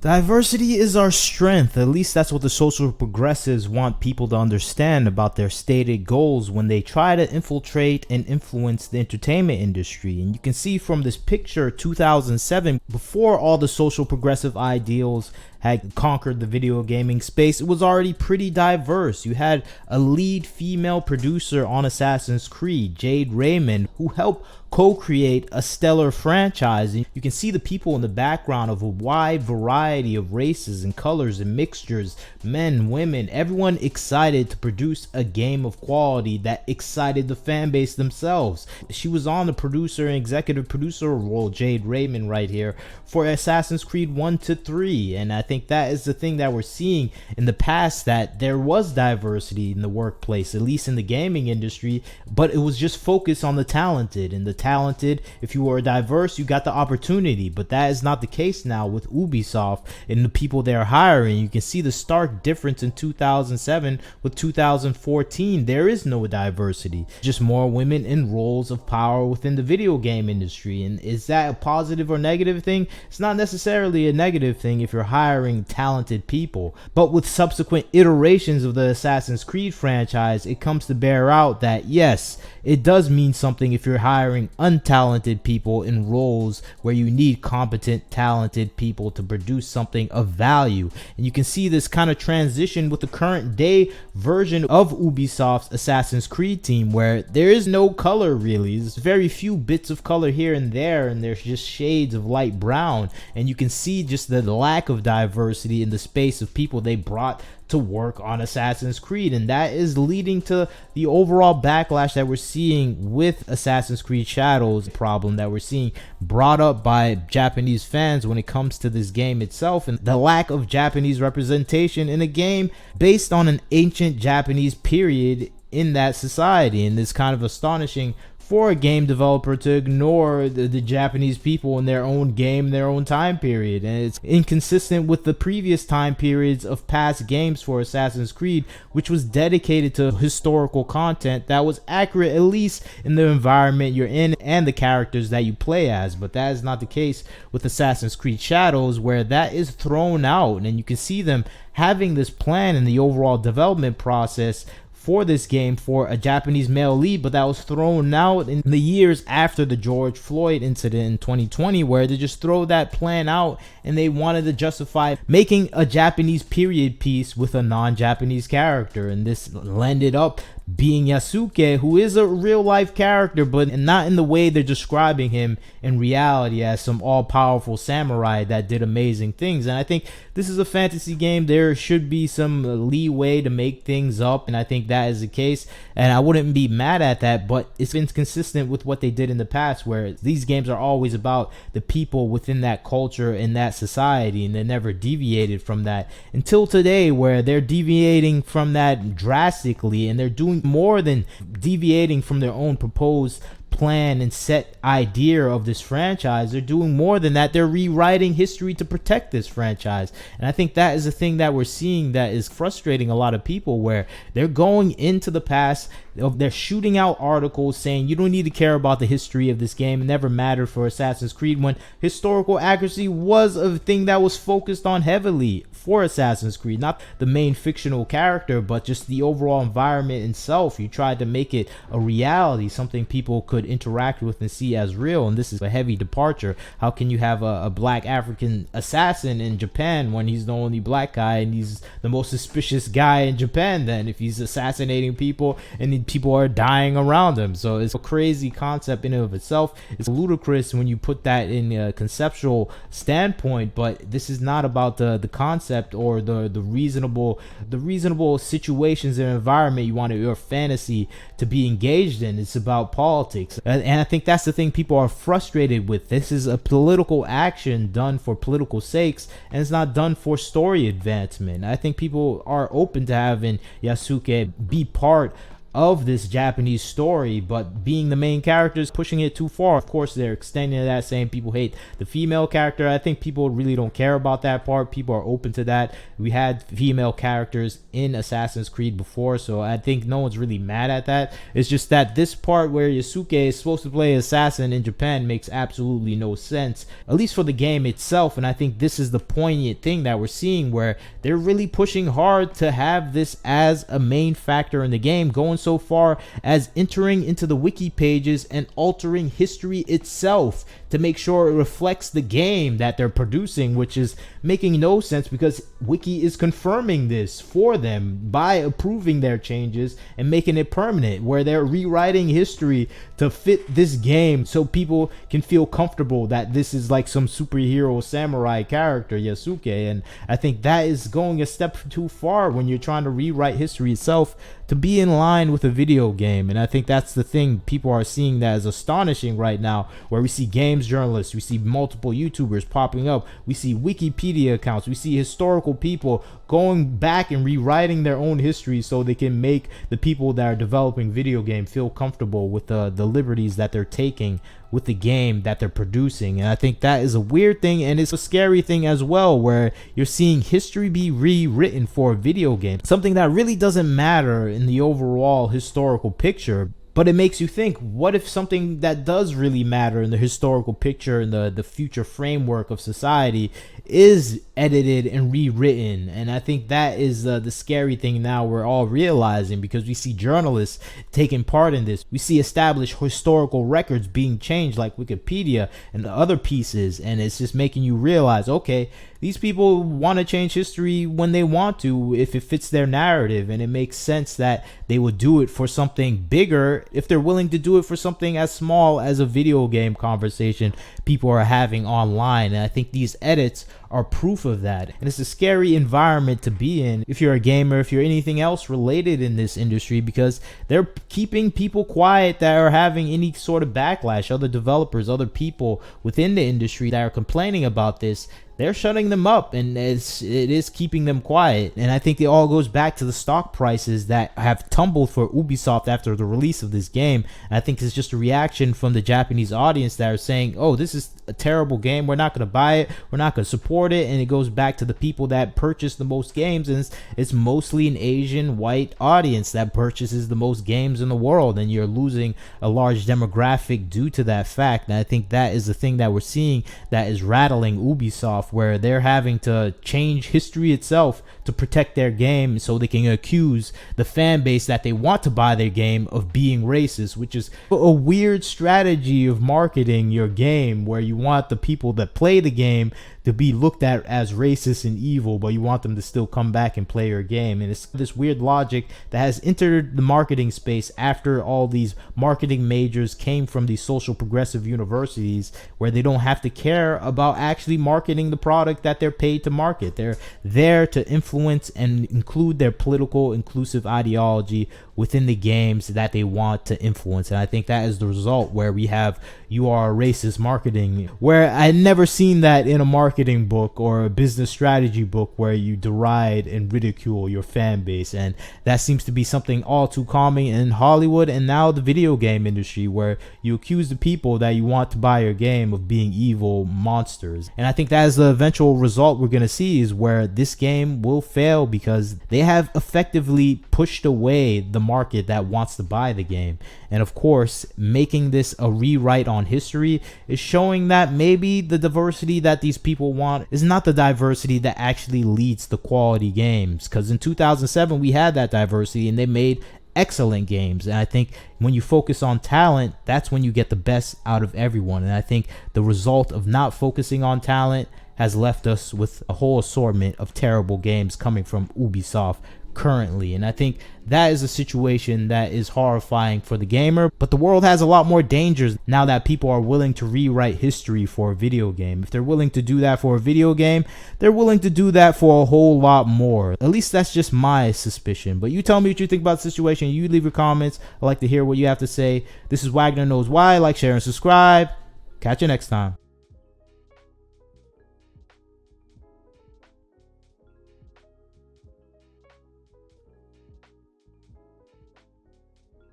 Diversity is our strength. At least that's what the social progressives want people to understand about their stated goals when they try to infiltrate and influence the entertainment industry. And you can see from this picture, 2007, before all the social progressive ideals had conquered the video gaming space, it was already pretty diverse. You had a lead female producer on Assassin's Creed, Jade Raymond, who helped co-create a stellar franchise. And you can see the people in the background of a wide variety of races and colors and mixtures, men, women, everyone excited to produce a game of quality that excited the fan base themselves. She was on the producer and executive producer role, Jade Raymond right here, for Assassin's Creed 1 to 3. And I think that is the thing that we're seeing in the past, that there was diversity in the workplace, at least in the gaming industry, but it was just focused on the talented. And the talented, if you were diverse, you got the opportunity. But that is not the case now with Ubisoft and the people they're hiring. You can see the stark difference in 2007 with 2014. There is no diversity, just more women in roles of power within the video game industry. And is that a positive or negative thing? It's not necessarily a negative thing if you're hiring talented people. But with subsequent iterations of the Assassin's Creed franchise, it comes to bear out that yes, it does mean something if you're hiring untalented people in roles where you need competent, talented people to produce something of value. And you can see this kind of transition with the current day version of Ubisoft's Assassin's Creed team, where there is no color really. There's very few bits of color here and there, and there's just shades of light brown. And you can see just the lack of diversity in the space of people they brought to work on Assassin's Creed, and that is leading to the overall backlash that we're seeing with Assassin's Creed Shadows, problem that we're seeing brought up by Japanese fans when it comes to this game itself, and the lack of Japanese representation in a game based on an ancient Japanese period in that society. And it's kind of astonishing for a game developer to ignore the Japanese people in their own game, their own time period. And it's inconsistent with the previous time periods of past games for Assassin's Creed, which was dedicated to historical content that was accurate, at least in the environment you're in and the characters that you play as. But that is not the case with Assassin's Creed Shadows, where that is thrown out. And you can see them having this plan in the overall development process for this game for a Japanese male lead, but that was thrown out in the years after the George Floyd incident in 2020, where they just throw that plan out and they wanted to justify making a Japanese period piece with a non-Japanese character. And this ended up being Yasuke, who is a real life character, but not in the way they're describing him in reality as some all-powerful samurai that did amazing things. And I think this is a fantasy game. There should be some leeway to make things up, and I think that is the case, and I wouldn't be mad at that. But it's been consistent with what they did in the past, where these games are always about the people within that culture and that society, and they never deviated from that until today, where they're deviating from that drastically, and they're doing more than deviating from their own proposed plan and set idea of this franchise. They're doing more than that. They're rewriting history to protect this franchise. And I think that is the thing that we're seeing that is frustrating a lot of people, where they're going into the past, they're shooting out articles saying you don't need to care about the history of this game. It never mattered for Assassin's Creed, when historical accuracy was a thing that was focused on heavily for Assassin's Creed. Not the main fictional character, but just the overall environment itself. You tried to make it a reality, something people could interact with and see as real. And this is a heavy departure. How can you have a black African assassin in Japan when he's the only black guy and he's the most suspicious guy in Japan then, if he's assassinating people and people are dying around him? So it's a crazy concept in and of itself. It's ludicrous when you put that in a conceptual standpoint, but this is not about the concept or the reasonable situations and environment you want your fantasy to be engaged in. It's about politics, and I think that's the thing people are frustrated with. This is a political action done for political sakes, and it's not done for story advancement. I think people are open to having Yasuke be part of this Japanese story, but being the main characters, pushing it too far. Of course, they're extending that, saying people hate the female character. I think people really don't care about that part. People are open to that. We had female characters in Assassin's Creed before, so I think no one's really mad at that. It's just that this part where Yasuke is supposed to play assassin in Japan makes absolutely no sense, at least for the game itself. And I think this is the poignant thing that we're seeing, where they're really pushing hard to have this as a main factor in the game, going so far as entering into the wiki pages and altering history itself to make sure it reflects the game that they're producing, which is making no sense because wiki is confirming this for them by approving their changes and making it permanent, where they're rewriting history to fit this game so people can feel comfortable that this is like some superhero samurai character, Yasuke. And I think that is going a step too far when you're trying to rewrite history itself to be in line with a video game. And I think that's the thing people are seeing that is astonishing right now, where we see games journalists, we see multiple YouTubers popping up, we see Wikipedia accounts, we see historical people going back and rewriting their own history so they can make the people that are developing video game feel comfortable with the liberties that they're taking with the game that they're producing. And I think that is a weird thing, and it's a scary thing as well, where you're seeing history be rewritten for a video game, something that really doesn't matter in the overall historical picture. But it makes you think, what if something that does really matter in the historical picture and the future framework of society is edited and rewritten? And I think that is the scary thing now we're all realizing, because we see journalists taking part in this. We see established historical records being changed, like Wikipedia and other pieces, and it's just making you realize, okay, these people want to change history when they want to, if it fits their narrative, and it makes sense that they would do it for something bigger if they're willing to do it for something as small as a video game conversation people are having online. And I think these edits are proof of that. And it's a scary environment to be in if you're a gamer, if you're anything else related in this industry, because they're keeping people quiet that are having any sort of backlash. Other developers, other people within the industry that are complaining about this, they're shutting them up, and it is keeping them quiet. And I think it all goes back to the stock prices that have tumbled for Ubisoft after the release of this game. And I think it's just a reaction from the Japanese audience that are saying, oh, this is a terrible game, we're not going to buy it, we're not going to support it. And it goes back to the people that purchase the most games, and it's mostly an Asian white audience that purchases the most games in the world, and you're losing a large demographic due to that fact. And I think that is the thing that we're seeing that is rattling Ubisoft, where they're having to change history itself to protect their game so they can accuse the fan base that they want to buy their game of being racist, which is a weird strategy of marketing your game, where you want the people that play the game to be looked at as racist and evil, but you want them to still come back and play your game. And it's this weird logic that has entered the marketing space after all these marketing majors came from these social progressive universities, where they don't have to care about actually marketing the product that they're paid to market. They're there to influence and include their political inclusive ideology within the games that they want to influence. And I think that is the result, where we have "you are a racist" marketing, where I never seen that in a marketing book or a business strategy book, where you deride and ridicule your fan base. And that seems to be something all too common in Hollywood and now the video game industry, where you accuse the people that you want to buy your game of being evil monsters. And I think that is the eventual result we're going to see, is where this game will fail because they have effectively pushed away the market that wants to buy the game. And of course, making this a rewrite on history is showing that maybe the diversity that these people want is not the diversity that actually leads to quality games. Because in 2007 we had that diversity and they made excellent games. And I think when you focus on talent, that's when you get the best out of everyone. And I think the result of not focusing on talent has left us with a whole assortment of terrible games coming from Ubisoft currently. And I think that is a situation that is horrifying for the gamer. But the world has a lot more dangers now that people are willing to rewrite history for a video game. If they're willing to do that for a video game, they're willing to do that for a whole lot more. At least that's just my suspicion. But you tell me what you think about the situation. You leave your comments. I'd like to hear what you have to say. This is Wagner Knows Why. Like, share, and subscribe. Catch you next time.